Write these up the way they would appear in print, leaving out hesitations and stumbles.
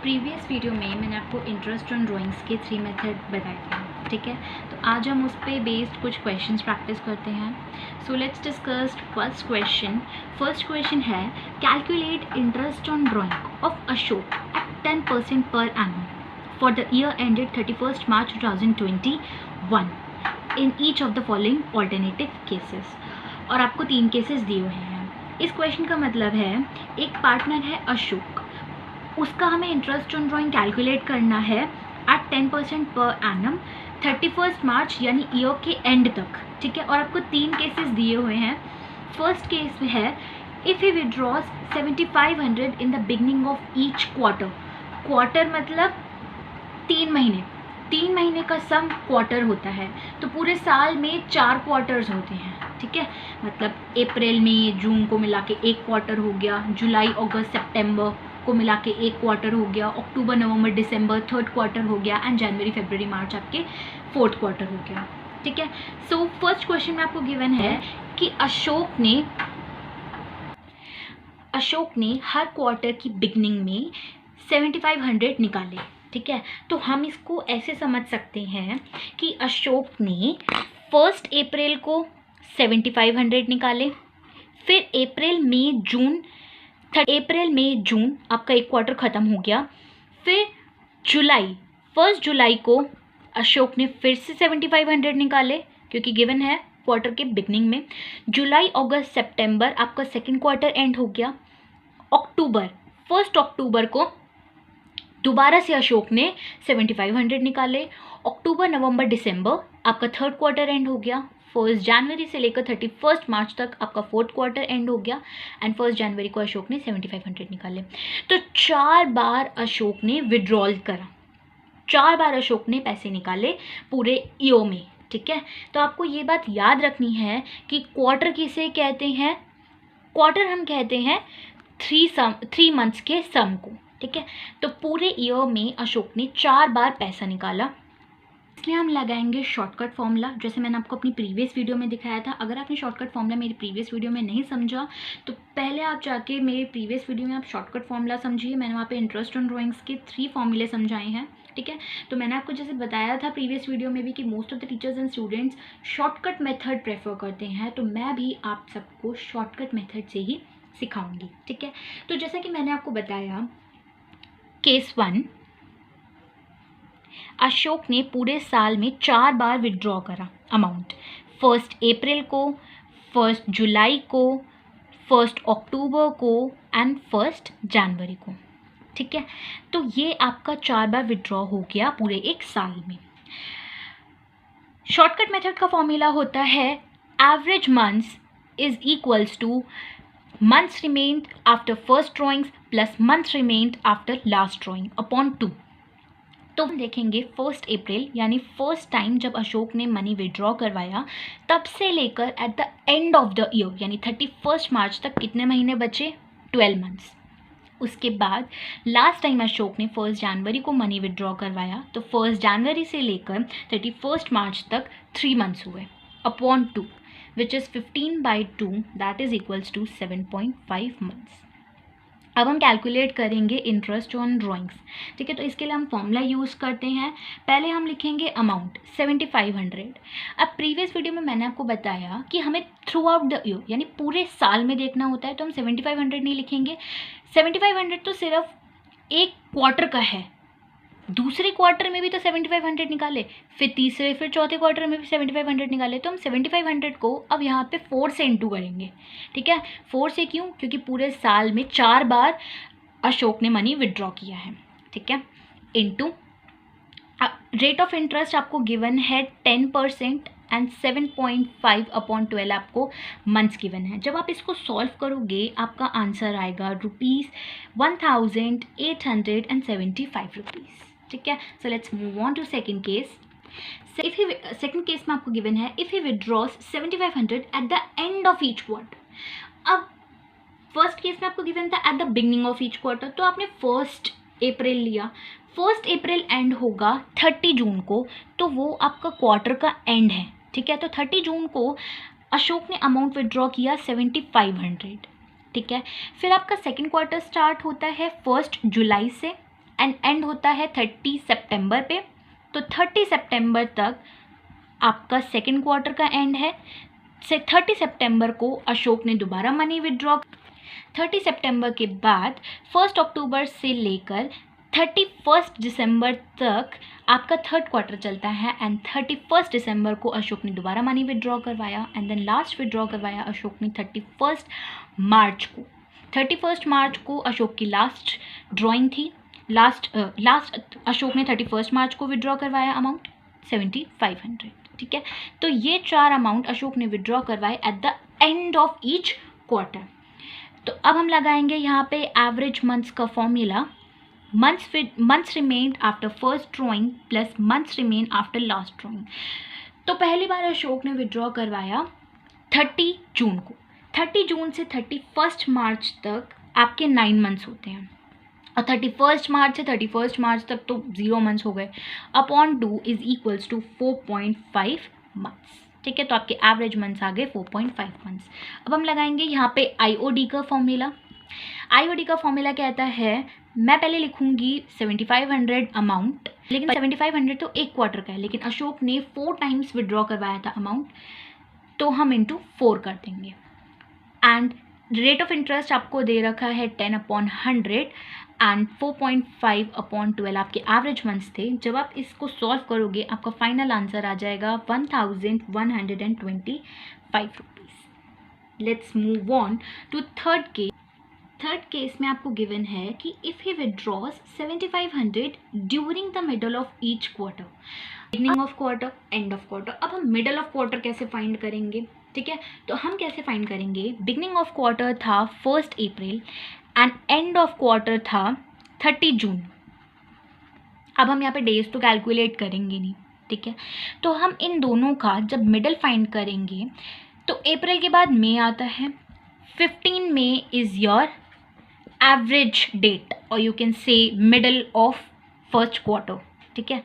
Previous video में मैंने आपको इंटरेस्ट ऑन ड्राइंग्स के 3 मेथड बताए थे, ठीक है। तो आज हम उस पे बेस्ड कुछ क्वेश्चंस प्रैक्टिस करते हैं। So let's discuss first question है, calculate interest on drawing of Ashok at 10% पर annum for the year ended 31 March 2021 in each of the following alternative cases. और आपको 3 केसेस दिए हुए हैं। इस क्वेश्चन का मतलब है, एक पार्टनर है अशोक, उसका हमें इंटरेस्ट ऑन ड्राइंग कैलकुलेट करना है एट 10% पर एनम 31 मार्च यानी ईयर के एंड तक, ठीक है। और आपको 3 केसेस दिए हुए हैं। फर्स्ट केस है, if he withdraws 7500 in the beginning of each quarter मतलब 3 महीने का सम क्वार्टर होता है। तो पूरे साल में 4 क्वार्टर्स होते हैं, ठीक है। मतलब अप्रैल मई जून को मिला के 1 क्वार्टर हो गया, जुलाई अगस्त सितंबर को मिला के 1 क्वार्टर हो गया, अक्टूबर नवंबर दिसंबर 3rd क्वार्टर हो गया, एंड जनवरी फरवरी मार्च आपके 4th क्वार्टर हो गया, ठीक है। सो फर्स्ट क्वेश्चन में आपको गिवन है कि अशोक ने हर क्वार्टर की बिगनिंग में 7500 निकाले, ठीक है। तो हम इसको ऐसे समझ सकते हैं कि अशोक ने 1 अप्रैल को 7500 निकाले, फिर अप्रैल मई जून आपका 1 क्वार्टर ख़त्म हो गया, फिर 1 जुलाई को अशोक ने फिर से 7500 निकाले क्योंकि गिवन है क्वार्टर के बिगनिंग में। जुलाई अगस्त सितंबर आपका 2nd क्वार्टर एंड हो गया। 1 अक्टूबर को दोबारा से अशोक ने 7500 निकाले। अक्टूबर नवंबर दिसंबर आपका 3rd क्वार्टर एंड हो गया। 1 जनवरी से लेकर 31 मार्च तक आपका 4th क्वार्टर एंड हो गया, एंड 1 जनवरी को अशोक ने 7500 निकाले। तो 4 बार अशोक ने विड्रॉल करा, 4 बार अशोक ने पैसे निकाले पूरे ईयर में, ठीक है। तो आपको ये बात याद रखनी है कि क्वार्टर किसे कहते हैं, क्वार्टर हम कहते हैं 3 मंथ्स के सम को, ठीक है। तो पूरे ईयर में अशोक ने 4 बार पैसा निकाला, इसलिए हम लगाएंगे शॉर्टकट फॉर्मूला, जैसे मैंने आपको अपनी प्रीवियस वीडियो में दिखाया था। अगर आपने शॉर्टकट फॉर्मूला मेरी प्रीवियस वीडियो में नहीं समझा तो पहले आप जाके मेरी प्रीवियस वीडियो में आप शॉर्टकट फॉर्मूला समझिए। मैंने वहाँ पे इंटरेस्ट ऑन ड्राइंग्स के 3 फॉर्मूले समझाए हैं, ठीक है। तो मैंने आपको जैसे बताया था प्रीवियस वीडियो में भी कि most of the teachers and students shortcut method prefer करते हैं, तो मैं भी आप सबको शॉर्टकट मेथड से ही सिखाऊंगी, ठीक है। तो जैसा कि मैंने आपको बताया, केस 1, अशोक ने पूरे साल में 4 बार विड्रॉ करा अमाउंट, 1 अप्रैल को, 1 जुलाई को, 1 अक्टूबर को एंड 1 जनवरी को, ठीक है। तो ये आपका 4 बार विड्रॉ हो गया पूरे एक साल में। शॉर्टकट मेथड का फॉर्मूला होता है, average months is equals two months remained after first drawings plus months remained after last drawing upon 2। तो हम देखेंगे 1 अप्रैल यानी फर्स्ट टाइम जब अशोक ने मनी विड्रॉ करवाया, तब से लेकर eight the end of the year यानी 31 मार्च तक कितने महीने बचे, 12 मंथ्स। उसके बाद लास्ट टाइम अशोक ने 1 जनवरी को मनी विड्रॉ करवाया, तो 1 जनवरी से लेकर 31 मार्च तक 3 मंथ्स हुए upon 2 which is 15/2 that is equals to 7.5 months. अब हम कैलकुलेट करेंगे इंटरेस्ट ऑन ड्राइंग्स, ठीक है। तो इसके लिए हम फॉर्मूला यूज़ करते हैं। पहले हम लिखेंगे अमाउंट 7500। अब प्रीवियस वीडियो में मैंने आपको बताया कि हमें थ्रू आउट द ईयर यानी पूरे साल में देखना होता है, तो हम 7500 नहीं लिखेंगे। 7500 तो सिर्फ एक क्वार्टर का है, दूसरे क्वार्टर में भी तो 7500 निकाले, फिर तीसरे फिर चौथे क्वार्टर में भी 7500 निकाले। तो हम 7500 को अब यहाँ पे 4 से इंटू करेंगे, ठीक है। 4 से क्यों, क्योंकि पूरे साल में 4 बार अशोक ने मनी विड्रॉ किया है, ठीक है। इंटू रेट ऑफ इंटरेस्ट आपको गिवन है 10% एंड 7.5 अपॉन 12 आपको मंथ्स गिवन है। जब आप इसको सॉल्व करोगे आपका आंसर आएगा ₹1875, ठीक है। So let's move on to second case. Second case में आपको गिवन है, if he withdraws 7500 at the end of each quarter. अब फर्स्ट केस में आपको गिवन था at the beginning of each quarter, तो आपने 1 अप्रैल लिया। 1 अप्रैल एंड होगा 30 जून को, तो वो आपका क्वार्टर का एंड है, ठीक है। तो 30 जून को अशोक ने अमाउंट विड्रॉ किया 7500, ठीक है। फिर आपका सेकंड क्वार्टर स्टार्ट होता है 1 जुलाई से एंड एंड होता है 30 सितंबर पे। तो 30 सितंबर तक आपका सेकेंड क्वार्टर का एंड है। 30 सितंबर को अशोक ने दोबारा मनी विड्रॉ। 30 सितंबर के बाद 1 अक्टूबर से लेकर 31 दिसंबर तक आपका थर्ड क्वार्टर चलता है एंड 31 दिसंबर को अशोक ने दोबारा मनी विड्रॉ करवाया एंड देन लास्ट विड्रॉ करवाया अशोक ने 31 मार्च को। 31 मार्च को अशोक की लास्ट ड्राइंग थी। लास्ट अशोक ने 31 मार्च को विड्रॉ करवाया अमाउंट 7500। ठीक है, तो ये 4 अमाउंट अशोक ने विड्रॉ करवाए eight the end of each quarter. तो अब हम लगाएंगे यहाँ पे एवरेज मंथ्स का formula. Months remained after first drawing plus months remain after last drawing. तो पहली बार अशोक ने विड्रॉ करवाया 30 जून को। 30 जून से 31 मार्च तक आपके 9 मंथ्स होते हैं और 31 मार्च से 31 मार्च तक तो 0 मंथ्स हो गए। Upon 2 is equals to 4.5 months. ठीक है, तो आपके एवरेज मंथ्स आ गए 4.5 मंथ्स। अब हम लगाएंगे यहाँ पे आईओडी का फॉर्मूला। आईओडी का फॉर्मूला कहता है, मैं पहले लिखूंगी 7500 अमाउंट, लेकिन 7500 तो एक क्वार्टर का है, लेकिन अशोक ने 4 टाइम्स विड्रॉ करवाया था अमाउंट, तो हम इंटू 4 कर देंगे। एंड रेट ऑफ इंटरेस्ट आपको दे रखा है 10/100 एंड 4.5/12 आपके एवरेज मंथ्स थे। जब आप इसको सॉल्व करोगे आपका फाइनल आंसर आ जाएगा 1125 rupees. Let's move on to third case. Third case में आपको गिवन है कि if he withdraws 7500 during the middle of each quarter, beginning of quarter, end of quarter. अब हम मिडल ऑफ क्वार्टर कैसे फाइंड करेंगे? ठीक है, तो हम कैसे फाइंड करेंगे? बिगनिंग ऑफ क्वार्टर था 1 अप्रैल एंड एंड ऑफ क्वार्टर था 30 जून। अब हम यहाँ पे डेज तो कैलकुलेट करेंगे नहीं। ठीक है, तो हम इन दोनों का जब मिडल फाइंड करेंगे तो अप्रैल के बाद मई आता है। 15 मई इज़ योर एवरेज डेट और you can say middle of first quarter. ठीक है,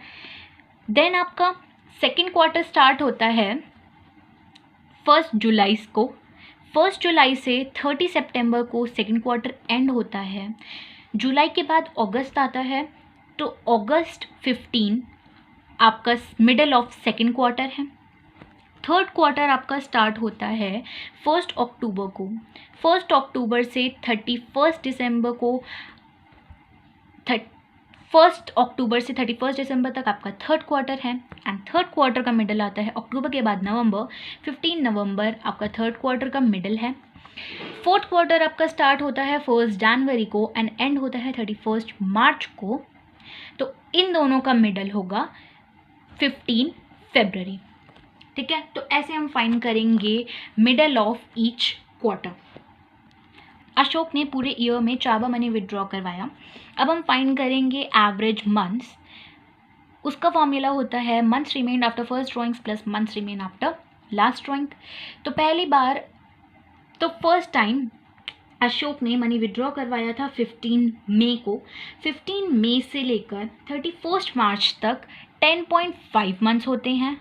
देन आपका सेकेंड क्वार्टर स्टार्ट होता है 1 जुलाई को। 1 जुलाई से 30 सितंबर को सेकेंड क्वार्टर एंड होता है। जुलाई के बाद अगस्त आता है, तो अगस्त 15 आपका मिडल ऑफ सेकेंड क्वार्टर है। थर्ड क्वार्टर आपका स्टार्ट होता है 1 अक्टूबर को। 1 अक्टूबर से 31 दिसंबर को 1 अक्टूबर से 31 दिसंबर तक आपका थर्ड क्वार्टर है एंड थर्ड क्वार्टर का मिडल आता है अक्टूबर के बाद नवंबर। 15 नवंबर आपका थर्ड क्वार्टर का मिडल है। फोर्थ क्वार्टर आपका स्टार्ट होता है 1 जनवरी को एंड एंड होता है 31 मार्च को। तो इन दोनों का मिडल होगा 15 फरवरी। ठीक है, तो ऐसे हम फाइंड करेंगे middle of each quarter. Ashok ने पूरे ईयर में 4 बार मनी विड्रॉ करवाया। अब हम फाइंड करेंगे एवरेज मंथ्स। उसका फॉर्मूला होता है months remained after first drawings plus months remain after last drawing. तो पहली बार तो फर्स्ट टाइम अशोक ने मनी विड्रॉ करवाया था 15 मई को। 15 मई से लेकर 31 मार्च तक 10.5 मंथ्स होते हैं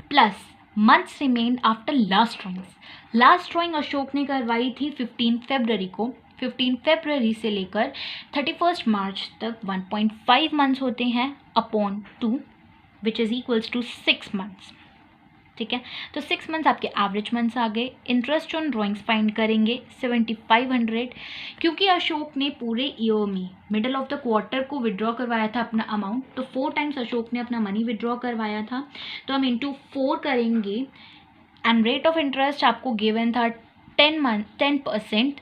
plus months remain after last drawings. Last drawing Ashok ने करवाई थी 15 फरवरी को। 15 फरवरी से लेकर 31 मार्च तक 1.5 मंथ्स होते हैं upon 2 which is equals to 6 months. ठीक है, तो 6 मंथ्स आपके एवरेज मंथ्स आ गए। इंटरेस्ट ऑन ड्राइंग्स फाइंड करेंगे 7500, क्योंकि अशोक ने पूरे ईयर में मिडल ऑफ द क्वार्टर को विड्रॉ करवाया था अपना अमाउंट, तो 4 टाइम्स अशोक ने अपना मनी विड्रॉ करवाया था, तो हम इंटू 4 करेंगे। एंड रेट ऑफ इंटरेस्ट आपको गिवन था 10%।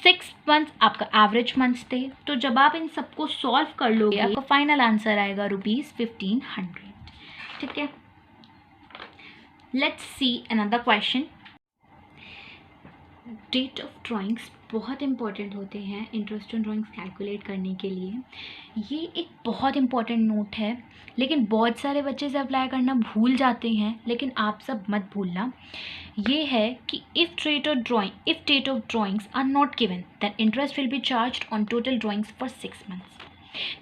6 मंथ्स आपका एवरेज मंथ्स थे। तो जब आप इन सबको सॉल्व कर लोगे आपका फाइनल आंसर आएगा ₹1500। ठीक है, let's see another question. Date of drawings बहुत इंपॉर्टेंट होते हैं इंटरेस्ट ऑन ड्राइंग्स कैलकुलेट करने के लिए। ये एक बहुत इंपॉर्टेंट नोट है, लेकिन बहुत सारे बच्चे से अप्लाई करना भूल जाते हैं, लेकिन आप सब मत भूलना। ये है कि if date of drawings are not given then interest will be charged on total drawings for 6 months.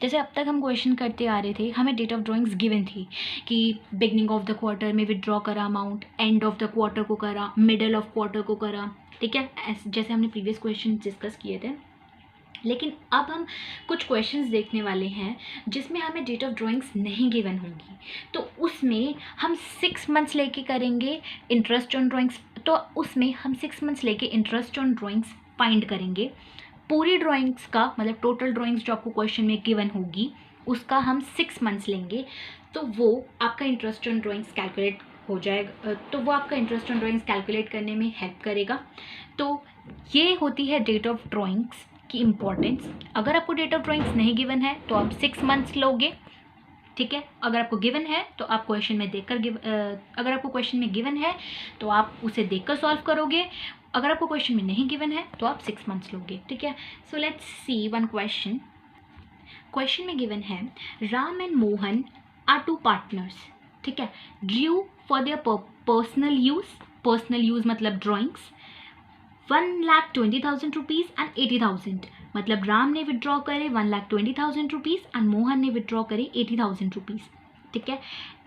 जैसे अब तक हम क्वेश्चन करते आ रहे थे, हमें डेट ऑफ ड्राइंग्स गिवन थी कि बिगनिंग ऑफ द क्वार्टर में विड्रॉ करा amount, end of the quarter को करा, मिडल ऑफ क्वार्टर को करा। ठीक है, जैसे हमने प्रीवियस क्वेश्चन डिस्कस किए थे। लेकिन अब हम कुछ क्वेश्चंस देखने वाले हैं जिसमें हमें डेट ऑफ ड्राइंग्स नहीं गिवन होगी, तो उसमें हम 6 मंथ्स लेके करेंगे इंटरेस्ट ऑन ड्राइंग्स। तो उसमें हम 6 मंथ्स लेके इंटरेस्ट ऑन ड्राइंग्स फाइंड करेंगे। पूरी ड्राइंग्स का मतलब टोटल ड्राइंग्स जो आपको क्वेश्चन में गिवन होगी उसका हम 6 मंथ्स लेंगे, तो वो आपका इंटरेस्ट ऑन ड्राइंग्स कैलकुलेट हो जाएगा, तो वो आपका इंटरेस्ट ऑन ड्राइंग्स कैलकुलेट करने में हेल्प करेगा। तो ये होती है डेट ऑफ ड्राइंग्स की इम्पोर्टेंस। अगर आपको डेट ऑफ ड्राइंग्स नहीं गिवन है तो आप 6 मंथ्स लोगे, ठीक है। अगर आपको गिवन है तो आप क्वेश्चन में देखकर अगर आपको क्वेश्चन में गिवन है तो आप उसे देखकर सॉल्व करोगे। अगर आपको क्वेश्चन में नहीं गिवन है तो आप 6 मंथ्स लोगे, ठीक है। So let's see one question. Question में गिवन है Ram and Mohan are two partners, ठीक है, due for their personal use मतलब ड्राइंग्स 1,20,000 रुपीज़ एंड 80,000, मतलब राम ने विड्रॉ करे 1,20,000 रुपीज़ एंड मोहन ने विड्रॉ करे 80,000 रुपीज़, ठीक है।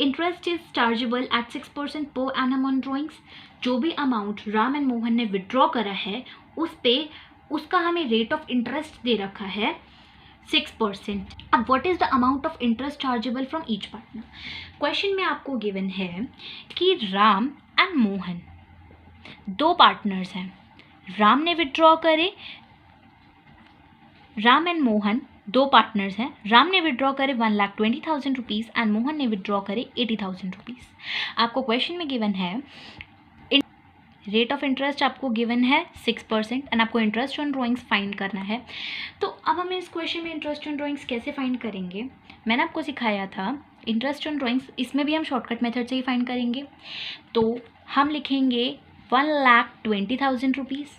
Interest is chargeable eight 6% per annum on drawings. जो भी अमाउंट राम एंड मोहन ने विड्रॉ करा है उस पे उसका हमें रेट ऑफ इंटरेस्ट दे रखा है 6%। अब what is the amount of interest chargeable from each partner. Question में आपको गिवन है कि राम एंड मोहन दो पार्टनर्स हैं, राम ने विड्रॉ करे, राम एंड मोहन दो पार्टनर्स हैं, राम ने विड्रॉ करे 1,20,000 रुपीज़ एंड मोहन ने विड्रॉ करे 80,000 रुपीज़। आपको क्वेश्चन में गिवन है रेट ऑफ इंटरेस्ट आपको गिवन है 6% एंड आपको इंटरेस्ट ऑन ड्राइंग्स फाइंड करना है। तो अब हम इस क्वेश्चन में इंटरेस्ट ऑन ड्राइंग्स कैसे फाइंड करेंगे, मैंने आपको सिखाया था इंटरेस्ट ऑन ड्राइंग्स, इसमें भी हम शॉर्टकट मेथड से ही फाइंड करेंगे। तो हम लिखेंगे 1,20,000 रुपीज़।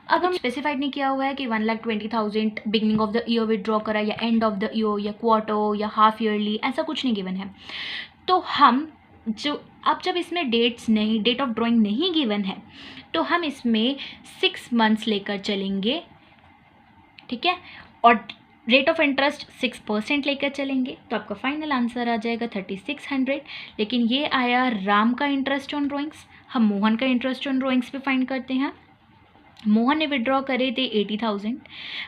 अब हम स्पेसिफाइड नहीं किया हुआ है कि 1,20,000 beginning of the year withdraw करा या एंड ऑफ द ईयर या क्वार्टर या हाफ ईयरली, ऐसा कुछ नहीं गिवन है। तो हम जब इसमें डेट ऑफ ड्राइंग नहीं गिवन है तो हम इसमें 6 मंथ्स लेकर चलेंगे, ठीक है, और रेट ऑफ इंटरेस्ट 6% लेकर चलेंगे, तो आपका फाइनल आंसर आ जाएगा 3,600। लेकिन ये आया राम का इंटरेस्ट ऑन ड्राइंग्स, हम मोहन का इंटरेस्ट ऑन ड्राइंग्स पे फाइंड करते हैं। मोहन ने विड्रॉ करे थे 80,000,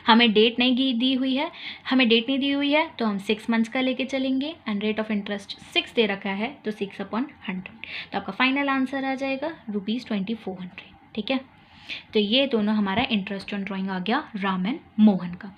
हमें डेट नहीं दी हुई है तो हम 6 मंथ्स का लेके चलेंगे एंड रेट ऑफ इंटरेस्ट 6 दे रखा है तो 6/100, तो आपका फाइनल आंसर आ जाएगा ₹2400, ठीक है। तो ये दोनों हमारा इंटरेस्ट ऑन ड्राइंग आ गया राम एंड मोहन का।